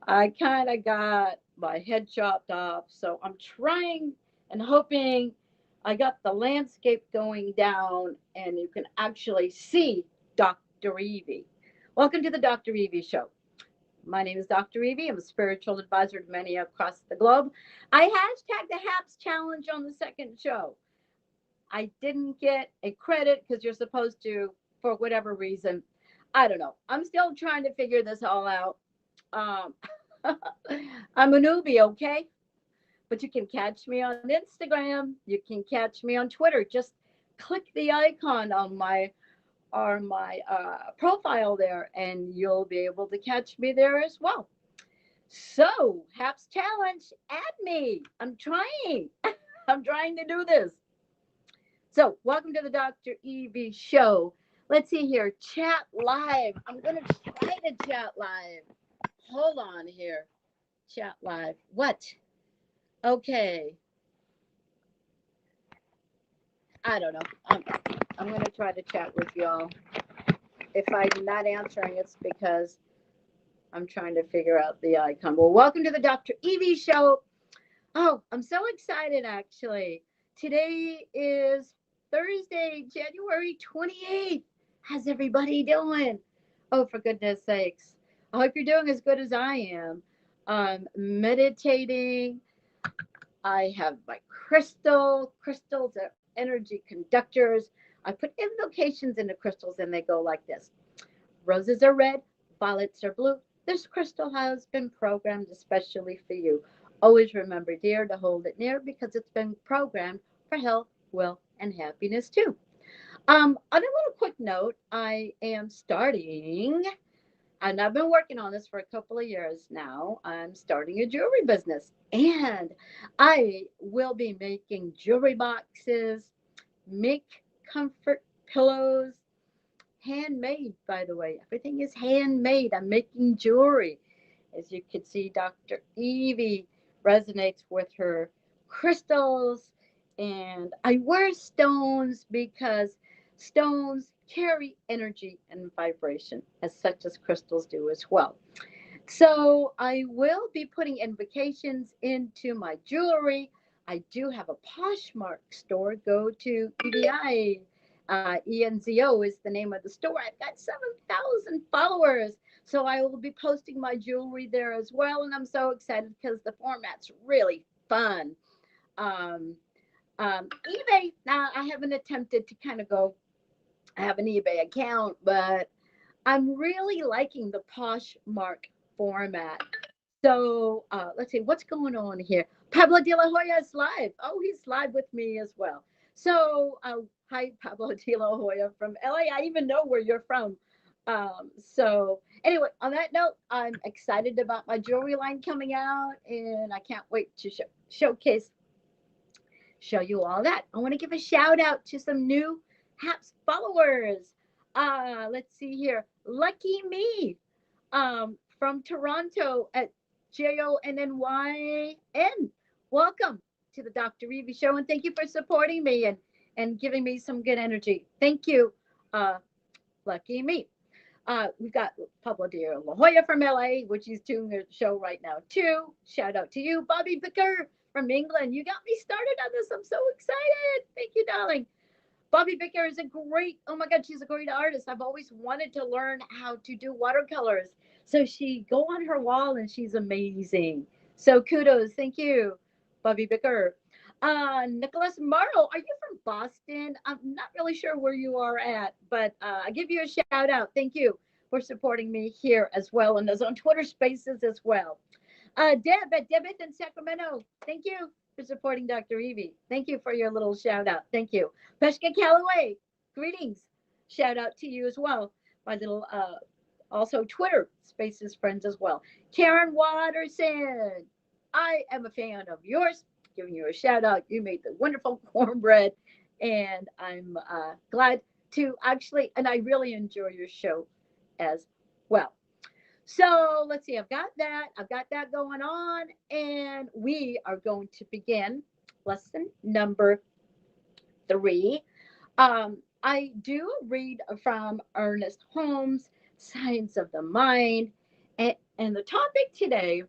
I kind of got my head chopped off, so I'm trying and hoping I got the landscape going down and you can actually see Dr. Evie. Welcome to the Dr. Evie Show. My name is Dr. Evie. I'm a spiritual advisor to many across the globe. I hashtag the HAPS challenge on the second show. I didn't get a credit because you're supposed to, for whatever reason. I don't know. I'm still trying to figure this all out. Um, I'm a newbie, okay? But you can catch me on Instagram. You can catch me on Twitter. Just click the icon on my profile there, and you'll be able to catch me there as well. So, Haps Challenge, add me. I'm trying. I'm trying to do this. So, welcome to the Dr. Evi Show. Let's see here. Chat live. I'm going to try to chat live. Hold on here. Chat live. What? Okay. I don't know. I'm going to try to chat with y'all. If I'm not answering, it's because I'm trying to figure out the icon. Well, welcome to the Dr. Evi Show. Oh, I'm so excited actually. Today is Thursday, January 28th. How's everybody doing? Oh, for goodness sakes. I hope you're doing as good as I am. Meditating. I have my crystal. Crystals are energy conductors. I put invocations into crystals and they go like this. Roses are red, violets are blue. This crystal has been programmed especially for you. Always remember, dear, to hold it near because it's been programmed for health, wealth, and happiness too. On a little quick note, I am starting, and I've been working on this for a couple of years now. I'm starting a jewelry business, and I will be making jewelry boxes, make comfort pillows, handmade, by the way. Everything is handmade. I'm making jewelry. As you can see, Dr. Evie resonates with her crystals. And I wear stones because stones carry energy and vibration, as such as crystals do as well. So I will be putting invocations into my jewelry. I do have a Poshmark store. Go to EVI. ENZO is the name of the store. I've got 7,000 followers. So I will be posting my jewelry there as well. And I'm so excited because the format's really fun. Um, eBay, now I haven't attempted to kind of go, I have an eBay account, but I'm really liking the Poshmark format. So let's see what's going on here. Pablo de la Hoya is live. Oh, he's live with me as well. So hi, Pablo de la Hoya from LA. I even know where you're from. So anyway, on that note, I'm excited about my jewelry line coming out, and I can't wait to showcase, show you all that. I want to give a shout out to some new HAPS followers. Let's see here. Lucky me from Toronto at JONNYN. Welcome to the Dr. Evi Show, and thank you for supporting me and giving me some good energy. Thank you, uh, lucky me. We've got Pablo de La Hoya from LA, which is doing the show right now too. Shout out to you, Bobby Bicker from England. You got me started on this. I'm so excited. Thank you, darling. Bobby Bicker is a great, oh my God, she's a great artist. I've always wanted to learn how to do watercolors. So she go on her wall and she's amazing. So kudos. Thank you, Bobby Bicker. Nicholas Marlowe, are you from Boston? I'm not really sure where you are at, but I give you a shout out. Thank you for supporting me here as well, and those on Twitter Spaces as well. Deb in Sacramento, thank you for supporting Dr. Evie. Thank you for your little shout out. Thank you. Peshka Calloway, greetings. Shout out to you as well. My little also Twitter Spaces friends as well. Karen Watterson, I am a fan of yours. Giving you a shout out. You made the wonderful cornbread, and I'm glad to actually, and I really enjoy your show as well. So let's see, I've got that. I've got that going on, and we are going to begin lesson number 3. I do read from Ernest Holmes, Science of the Mind, and And the topic today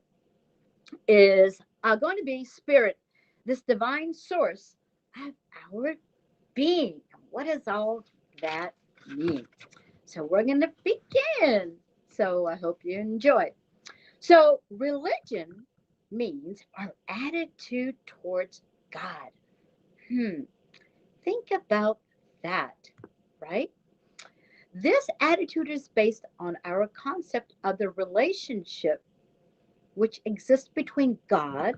is going to be spirit, this divine source of our being. What does all that mean? So we're going to begin. So I hope you enjoy. So religion means our attitude towards God. Think about that, right? This attitude is based on our concept of the relationship which exists between God,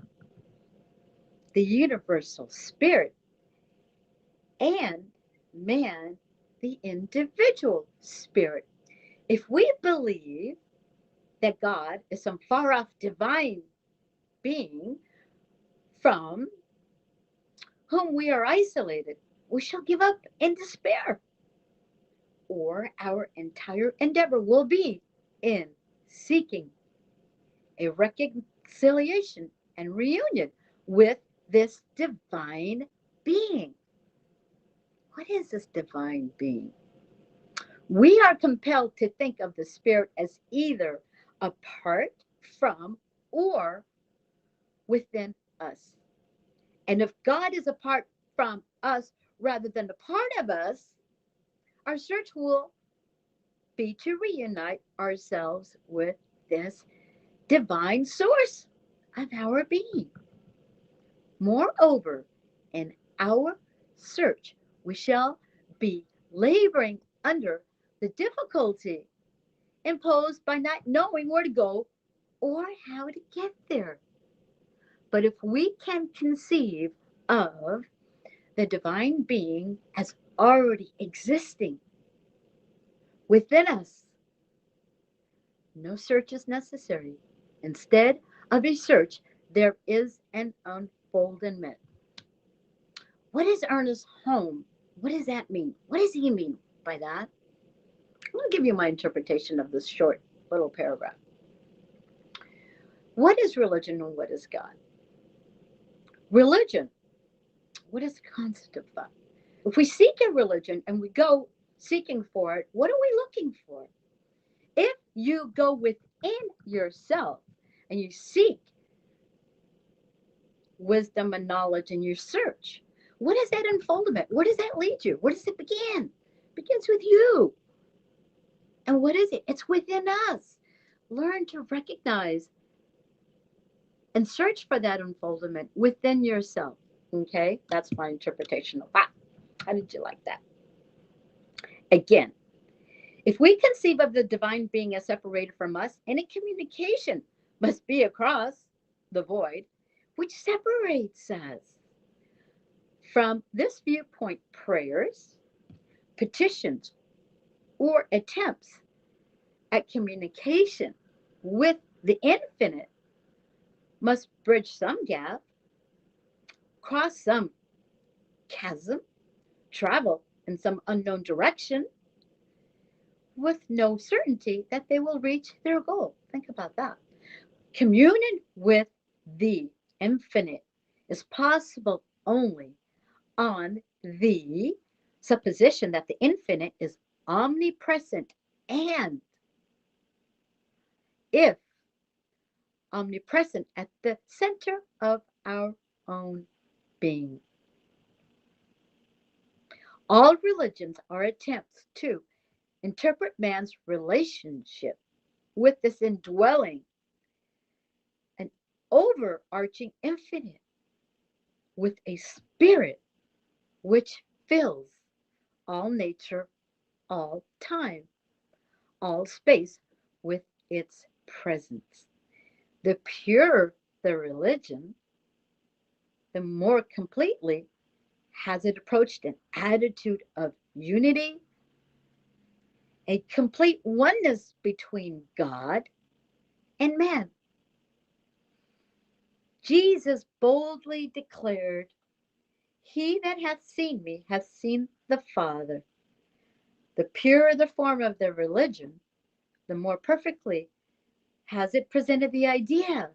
the universal spirit, and man, the individual spirit. If we believe that God is some far off divine being from whom we are isolated, we shall give up in despair, or our entire endeavor will be in seeking a reconciliation and reunion with this divine being. What is this divine being? We are compelled to think of the spirit as either apart from or within us. And if God is apart from us rather than a part of us, our search will be to reunite ourselves with this divine source of our being. Moreover, in our search, we shall be laboring under the difficulty imposed by not knowing where to go or how to get there. But if we can conceive of the divine being as already existing within us, no search is necessary. Instead of a search, there is an unfoldment. What is Ernest home? What does that mean? What does he mean by that? I'm going to give you my interpretation of this short little paragraph. What is religion and what is God? Religion, what is the concept of that? If we seek a religion and we go seeking for it, what are we looking for? If you go within yourself and you seek wisdom and knowledge in your search, what is that unfoldment? Where does that lead you? Where does it begin? It begins with you. And what is it? It's within us. Learn to recognize and search for that unfoldment within yourself. Okay, that's my interpretation of that. How did you like that? Again, if we conceive of the divine being as separated from us, any communication must be across the void which separates us. From this viewpoint, prayers, petitions, or attempts at communication with the infinite must bridge some gap, cross some chasm, travel in some unknown direction with no certainty that they will reach their goal. Think about that. Communion with the infinite is possible only on the supposition that the infinite is omnipresent and, if omnipresent, at the center of our own being. All religions are attempts to interpret man's relationship with this indwelling and overarching infinite, with a spirit which fills all nature, all time, all space with its presence. The purer the religion, the more completely has it approached an attitude of unity, a complete oneness between God and man. Jesus boldly declared, "He that hath seen me hath seen the Father." The purer the form of the religion, the more perfectly has it presented the idea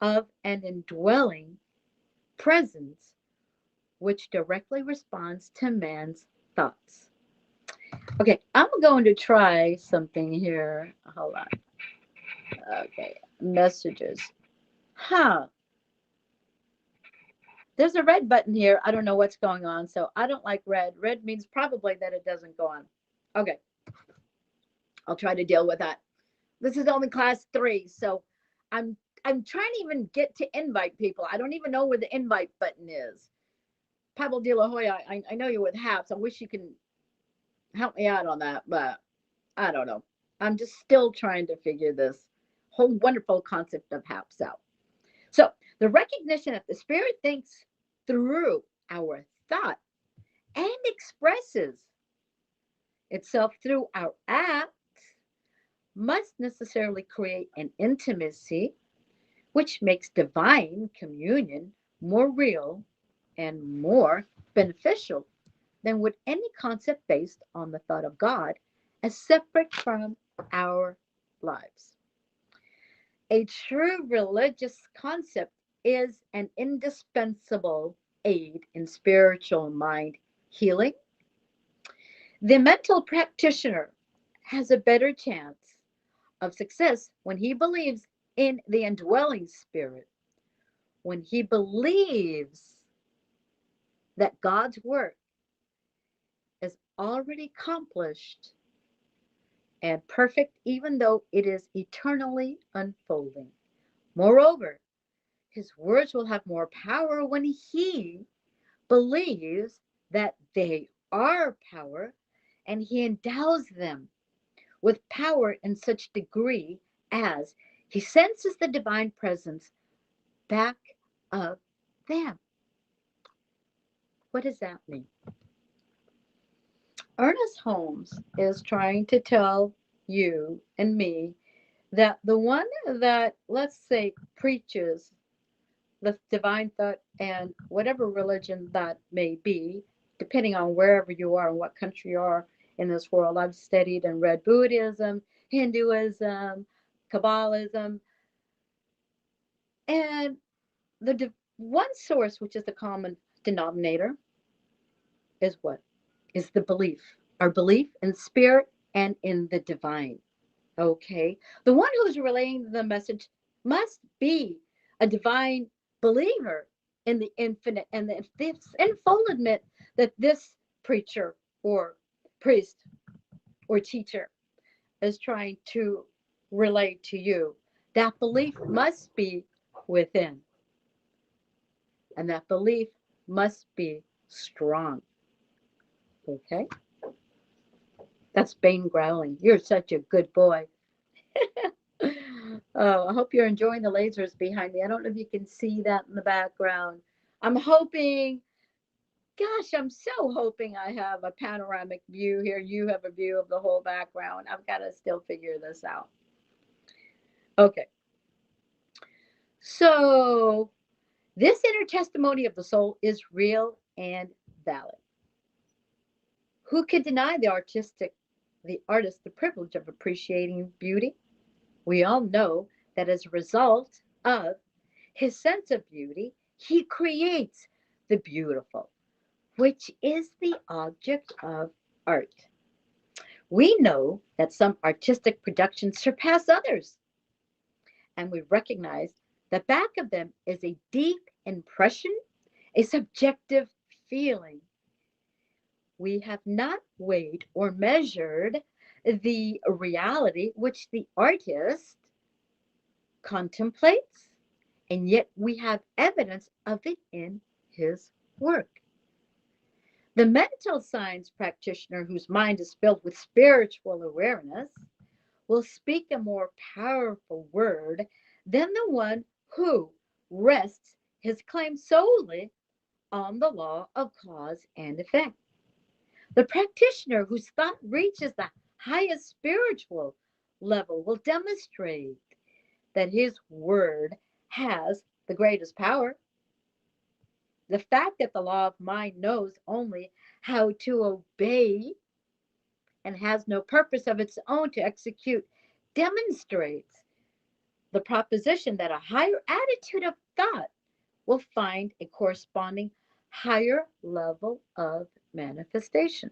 of an indwelling presence which directly responds to man's thoughts. Okay, I'm going to try something here. Hold on. Okay, messages. Huh. There's a red button here. I don't know what's going on, so I don't like red. Red means probably that it doesn't go on. Okay, I'll try to deal with that. This is only class 3, so I'm I'm trying to even get to invite people. I don't even know where the invite button is. Pablo de la Hoya, I know you're with HAPS. I wish you can help me out on that, but I don't know. I'm just still trying to figure this whole wonderful concept of HAPS out. So the recognition that the spirit thinks through our thought and expresses itself through our acts must necessarily create an intimacy which makes divine communion more real and more beneficial than would any concept based on the thought of God as separate from our lives. A true religious concept is an indispensable aid in spiritual mind healing. The mental practitioner has a better chance of success when he believes in the indwelling spirit, when he believes that God's work is already accomplished and perfect, even though it is eternally unfolding. Moreover, his words will have more power when he believes that they are power and he endows them with power in such degree as he senses the divine presence back of them. What does that mean? Ernest Holmes is trying to tell you and me that the one that, let's say, preaches the divine thought and whatever religion that may be, depending on wherever you are and what country you are in this world. I've studied and read Buddhism, Hinduism, Kabbalism, and the one source, which is the common denominator, is what? Is the belief. Our belief in spirit and in the divine. Okay. The one who's relaying the message must be a divine believer in the infinite and this in full admit that this preacher or priest or teacher is trying to relate to you. That belief must be within, and that belief must be strong. Okay? That's Bane growling. You're such a good boy. Oh, I hope you're enjoying the lasers behind me. I don't know if you can see that in the background. I'm hoping, gosh, I'm so hoping I have a panoramic view here. You have a view of the whole background. I've got to still figure this out. Okay. So, this inner testimony of the soul is real and valid. Who can deny the artist the privilege of appreciating beauty? We all know that as a result of his sense of beauty, he creates the beautiful, which is the object of art. We know that some artistic productions surpass others, and we recognize that back of them is a deep impression, a subjective feeling. We have not weighed or measured the reality which the artist contemplates, and yet we have evidence of it in his work. The mental science practitioner whose mind is filled with spiritual awareness will speak a more powerful word than the one who rests his claim solely on the law of cause and effect. The practitioner whose thought reaches the highest spiritual level will demonstrate that his word has the greatest power. The fact that the law of mind knows only how to obey and has no purpose of its own to execute demonstrates the proposition that a higher attitude of thought will find a corresponding higher level of manifestation,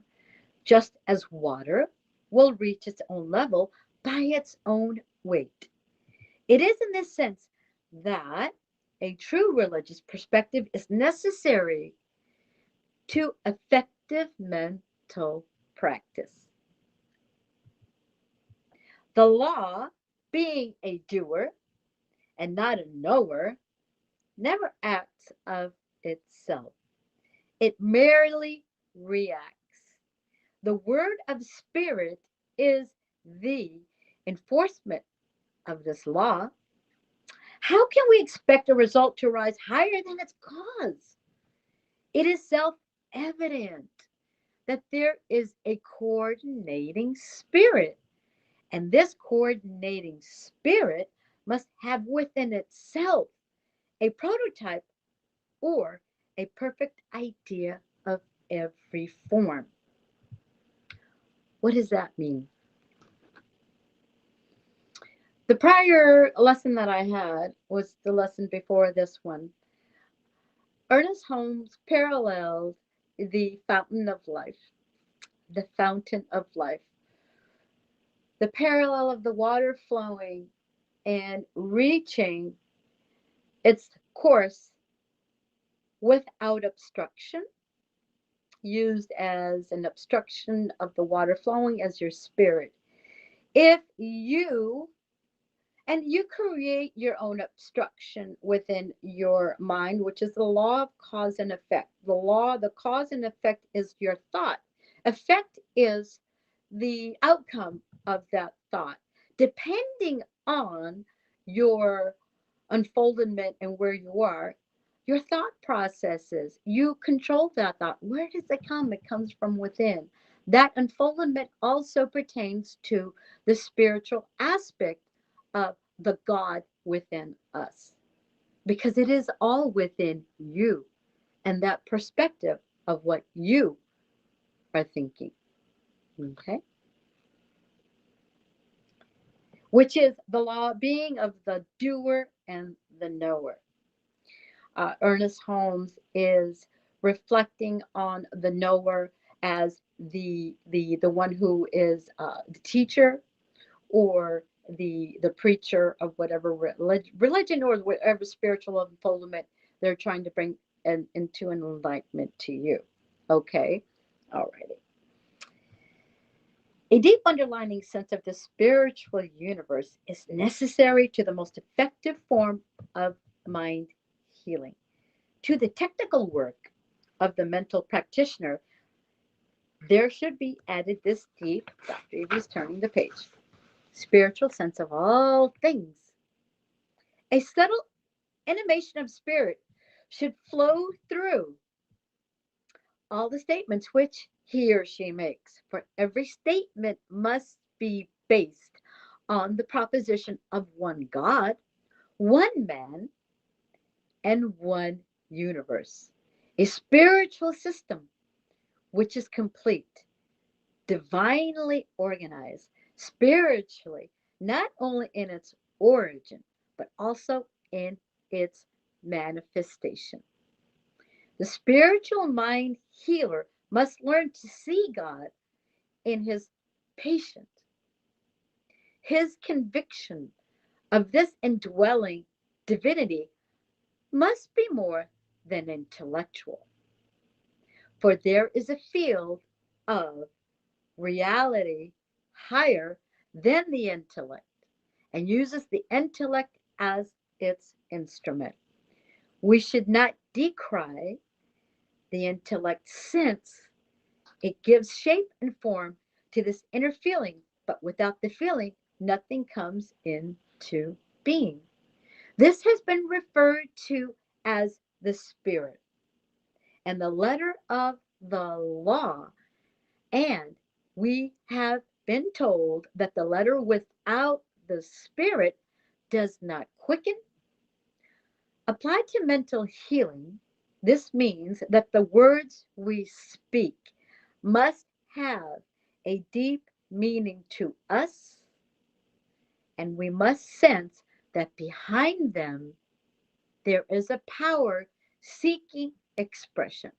just as water will reach its own level by its own weight. It is in this sense that a true religious perspective is necessary to effective mental practice. The law, being a doer and not a knower, never acts of itself. It merely reacts. The word of spirit is the enforcement of this law. How can we expect a result to rise higher than its cause? It is self evident that there is a coordinating spirit, and this coordinating spirit must have within itself a prototype or a perfect idea of every form. What does that mean? The prior lesson that I had was the lesson before this one. Ernest Holmes paralleled the fountain of life, the fountain of life, the parallel of the water flowing and reaching its course without obstruction, used as an obstruction of the water flowing as your spirit. If you And you create your own obstruction within your mind, which is the law of cause and effect. The cause and effect is your thought. Effect is the outcome of that thought. Depending on your unfoldment and where you are, your thought processes, you control that thought. Where does it come? It comes from within. That unfoldment also pertains to the spiritual aspect of the God within us, because it is all within you and that perspective of what you are thinking. Okay. Which is the law being of the doer and the knower. Ernest Holmes is reflecting on the knower as the one who is the teacher or the preacher of whatever religion or whatever spiritual unfoldment they're trying to bring into enlightenment to you. Okay, all righty. A deep underlying sense of the spiritual universe is necessary to the most effective form of mind healing. To the technical work of the mental practitioner, there should be added this deep, Dr. Evi is turning the page, spiritual sense of all things. A subtle animation of spirit should flow through all the statements which he or she makes, for every statement must be based on the proposition of one God, one man, and one universe. A spiritual system which is complete, divinely organized, spiritually, not only in its origin, but also in its manifestation. The spiritual mind healer must learn to see God in his patient, his conviction of this indwelling divinity must be more than intellectual, for there is a field of reality higher than the intellect and uses the intellect as its instrument. We should not decry the intellect since it gives shape and form to this inner feeling, but without the feeling, nothing comes into being. This has been referred to as the spirit and the letter of the law. And we have been told that the letter without the spirit does not quicken. Applied to mental healing, this means that the words we speak must have a deep meaning to us, and we must sense that behind them there is a power seeking expression.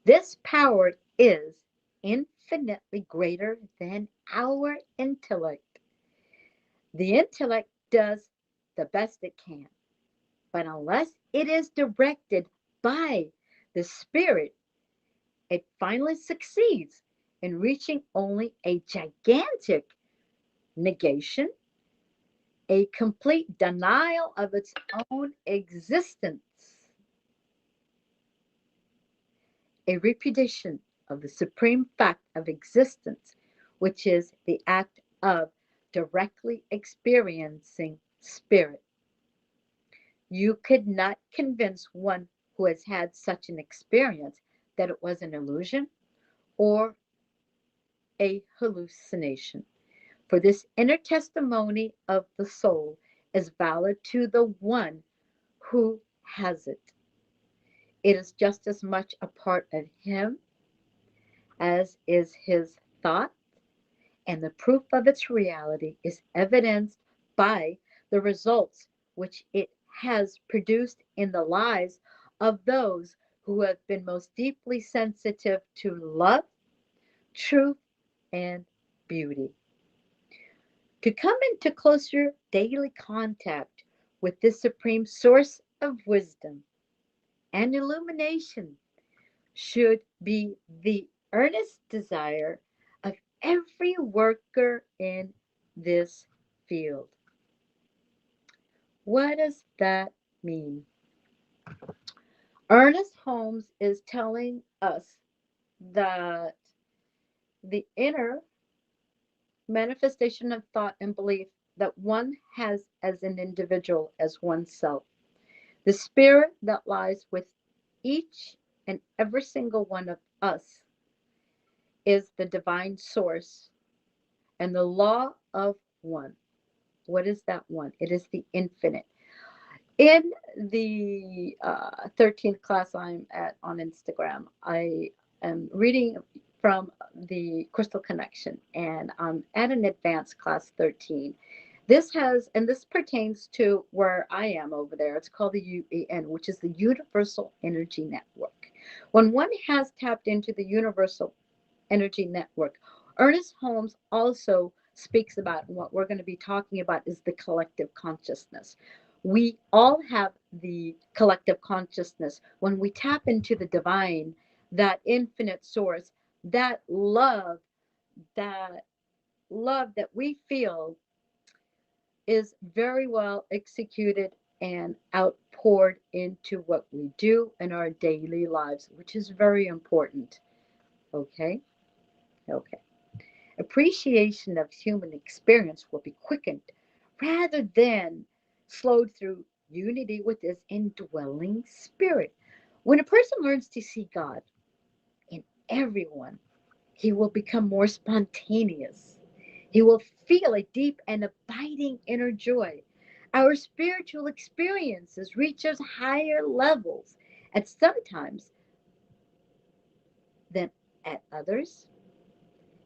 This power is infinitely greater than our intellect. The intellect does the best it can, but unless it is directed by the spirit, it finally succeeds in reaching only a gigantic negation, a complete denial of its own existence, a repudiation of the supreme fact of existence, which is the act of directly experiencing spirit. You could not convince one who has had such an experience that it was an illusion or a hallucination. For this inner testimony of the soul is valid to the one who has it. It is just as much a part of him as is his thought, and the proof of its reality is evidenced by the results which it has produced in the lives of those who have been most deeply sensitive to love, truth, and beauty. To come into closer daily contact with this supreme source of wisdom and illumination should be the earnest desire of every worker in this field. What does that mean? Ernest Holmes is telling us that the inner manifestation of thought and belief that one has as an individual, as oneself, the spirit that lies with each and every single one of us, is the divine source and the law of one. What is that one? It is the infinite. In the 13th class I'm at on Instagram, I am reading from the Crystal Connection, and I'm at an advanced class 13. This pertains to where I am over there. It's called the UEN, which is the Universal Energy Network. When one has tapped into the Universal Energy Network, Ernest Holmes also speaks about, and what we're going to be talking about is the collective consciousness. We all have the collective consciousness. When we tap into the divine, that infinite source, that that love that we feel is very well executed and outpoured into what we do in our daily lives, which is very important. Okay? Okay. Appreciation of human experience will be quickened rather than slowed through unity with his indwelling spirit. When a person learns to see God in everyone, he will become more spontaneous. He will feel a deep and abiding inner joy. Our spiritual experiences reach us higher levels at some times than at others,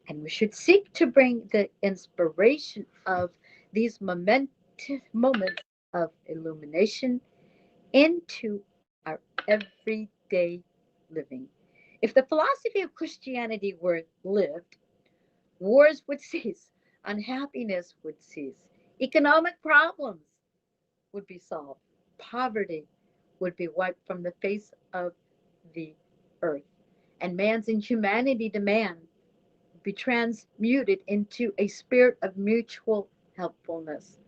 and we should seek to bring the inspiration of these momentous moments of illumination into our everyday living. If the philosophy of Christianity were lived, wars would cease, unhappiness would cease, economic problems would be solved, poverty would be wiped from the face of the earth, and man's inhumanity to man be transmuted into a spirit of mutual helpfulness.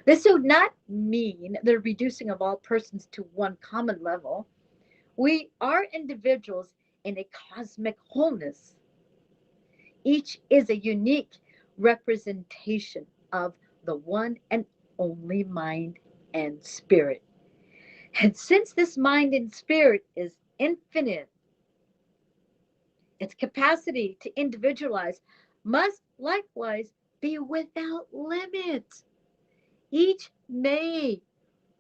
This would not mean the reducing of all persons to one common level. We are individuals in a cosmic wholeness. Each is a unique representation of the one and only mind and spirit. And since this mind and spirit is infinite, its capacity to individualize must likewise be without limit. Each may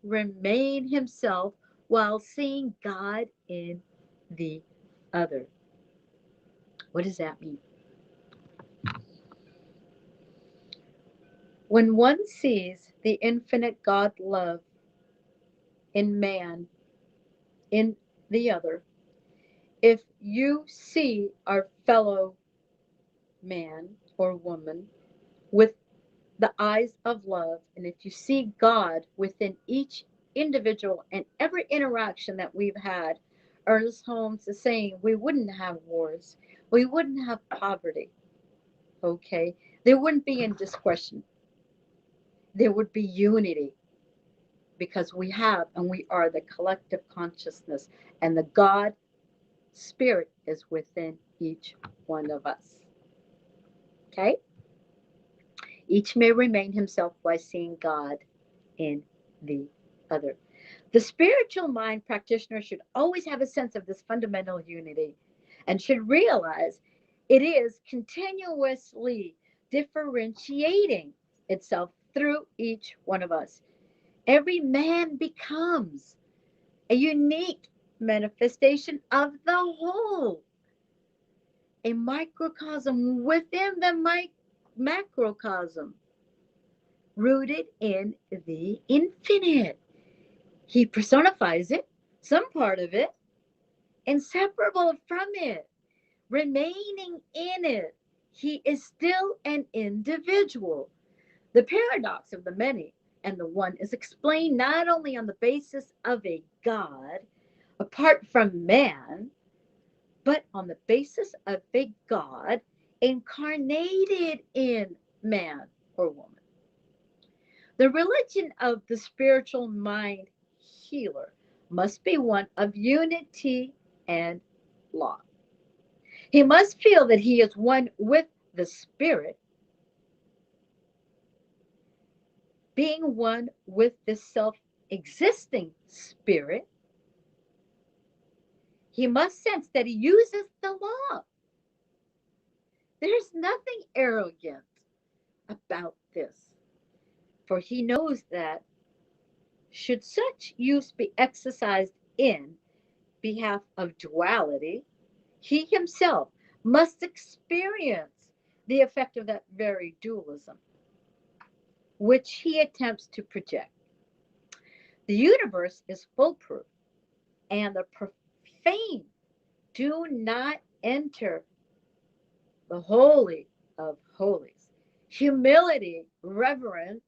remain himself while seeing God in the other. What does that mean? When one sees the infinite God love in man, in the other, if you see our fellow man or woman with the eyes of love. And if you see God within each individual and every interaction that we've had, Ernest Holmes is saying we wouldn't have wars, we wouldn't have poverty, okay? There wouldn't be indiscretion, there would be unity because we have and we are the collective consciousness, and the God spirit is within each one of us, okay? Each may remain himself while seeing God in the other. The spiritual mind practitioner should always have a sense of this fundamental unity and should realize it is continuously differentiating itself through each one of us. Every man becomes a unique manifestation of the whole, a microcosm within the macrocosm, rooted in the infinite. He personifies it, some part of it, inseparable from it, remaining in it. He is still an individual. The paradox of the many and the one is explained not only on the basis of a God apart from man, but on the basis of a God incarnated in man or woman. The religion of the spiritual mind healer must be one of unity and law. He must feel that he is one with the spirit, being one with the self-existing spirit. He must sense that he uses the law. There's nothing arrogant about this, for he knows that should such use be exercised in behalf of duality, he himself must experience the effect of that very dualism, which he attempts to project. The universe is foolproof, and the profane do not enter the holy of holies. Humility, reverence,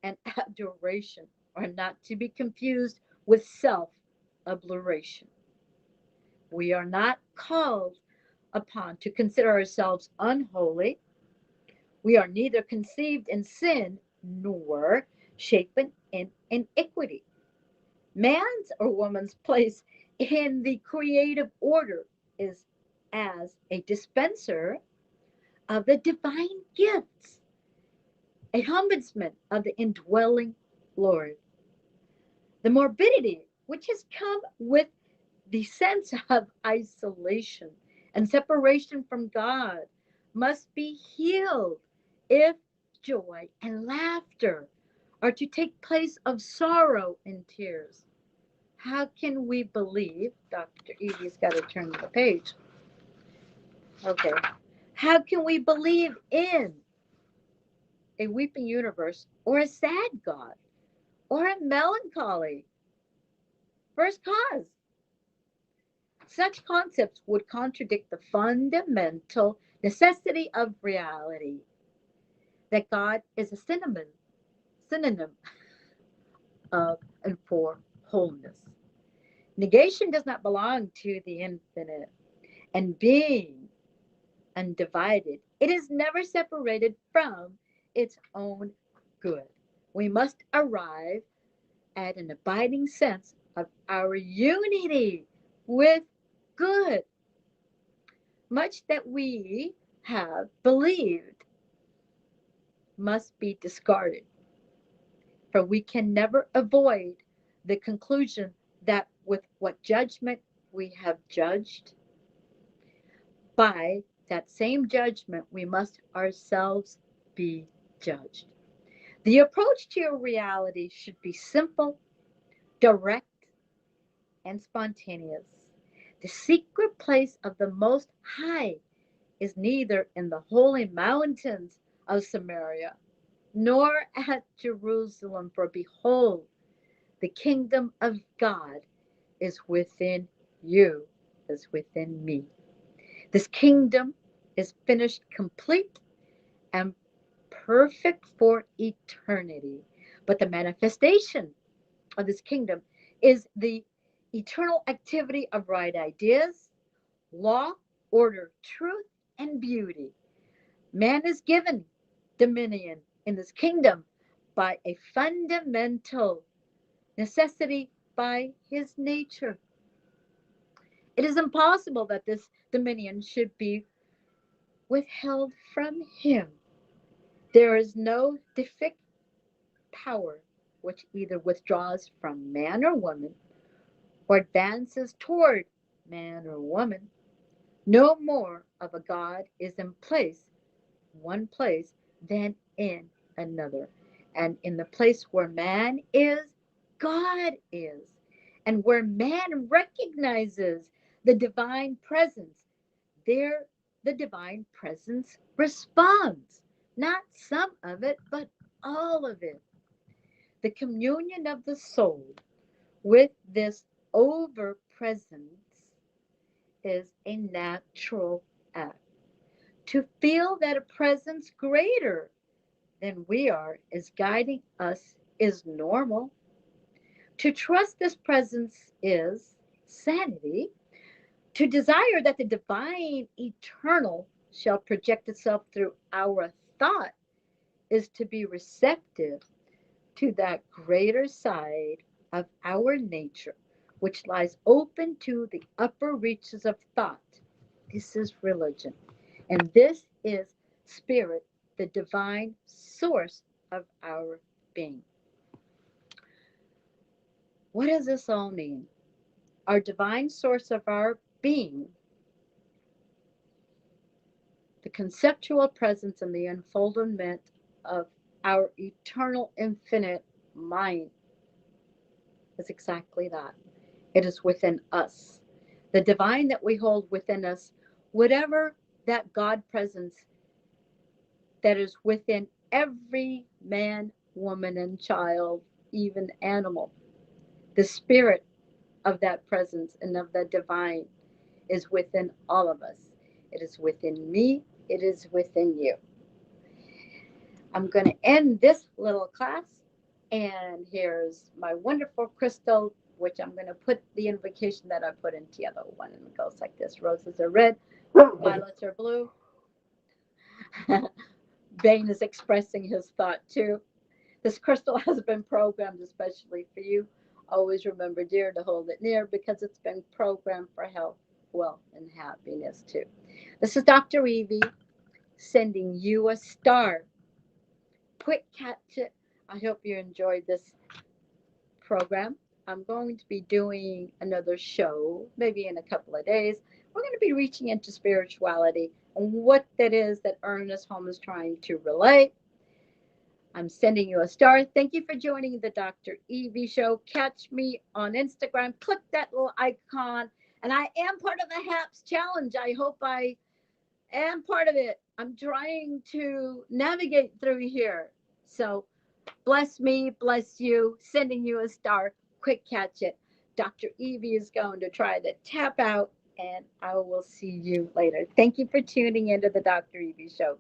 and adoration are not to be confused with self-obliteration. We are not called upon to consider ourselves unholy. We are neither conceived in sin nor shapen in iniquity. Man's or woman's place in the creative order is as a dispenser of the divine gifts, a husbandman of the indwelling Lord. The morbidity which has come with the sense of isolation and separation from God must be healed if joy and laughter are to take place of sorrow and tears. How can we believe? Dr. Evi's got to turn the page. Okay. How can we believe in a weeping universe or a sad God or a melancholy first cause? Such concepts would contradict the fundamental necessity of reality, that God is a synonym of and for wholeness. Negation does not belong to the infinite, and being undivided, it is never separated from its own good. We must arrive at an abiding sense of our unity with good. Much that we have believed must be discarded, for we can never avoid the conclusion that with what judgment we have judged, by that same judgment we must ourselves be judged. The approach to your reality should be simple, direct, and spontaneous. The secret place of the Most High is neither in the holy mountains of Samaria nor at Jerusalem, for behold, the kingdom of God is within you, is within me. This kingdom is finished, complete, and perfect for eternity. But the manifestation of this kingdom is the eternal activity of right ideas, law, order, truth, and beauty. Man is given dominion in this kingdom by a fundamental necessity by his nature. It is impossible that this dominion should be withheld from him. There is no defect power which either withdraws from man or woman or advances toward man or woman. No more of a God is in place, one place, than in another. And in the place where man is, God is. And where man recognizes the divine presence, there the divine presence responds. Not some of it, but all of it. The communion of the soul with this over presence is a natural act. To feel that a presence greater than we are is guiding us is normal. To trust this presence is sanity. To desire that the divine eternal shall project itself through our thought is to be receptive to that greater side of our nature, which lies open to the upper reaches of thought. This is religion. And this is spirit, the divine source of our being. What does this all mean? Our divine source of our being, the conceptual presence and the unfoldment of our eternal infinite mind, is exactly that. It is within us. The divine that we hold within us, whatever that God presence that is within every man, woman, and child, even animal. The spirit of that presence and of the divine is within all of us. It is within me. It is within you. I'm going to end this little class. And here's my wonderful crystal, which I'm going to put the invocation that I put into the other one. And it goes like this: roses are red, violets are blue. Bane is expressing his thought too. This crystal has been programmed especially for you. Always remember, dear, to hold it near because it's been programmed for health, wealth, and happiness too. This is Dr. Evie sending you a star. Quick catch it. I hope you enjoyed this program. I'm going to be doing another show maybe in a couple of days. We're going to be reaching into spirituality and what that is that Ernest Holmes is trying to relate. I'm sending you a star. Thank you for joining the Dr. Evi Show. Catch me on Instagram. Click that little icon. And I am part of the HAPS challenge. I hope I am part of it. I'm trying to navigate through here. So bless me, bless you, sending you a star. Quick catch it. Dr. Evie is going to try to tap out, and I will see you later. Thank you for tuning into the Dr. Evie Show.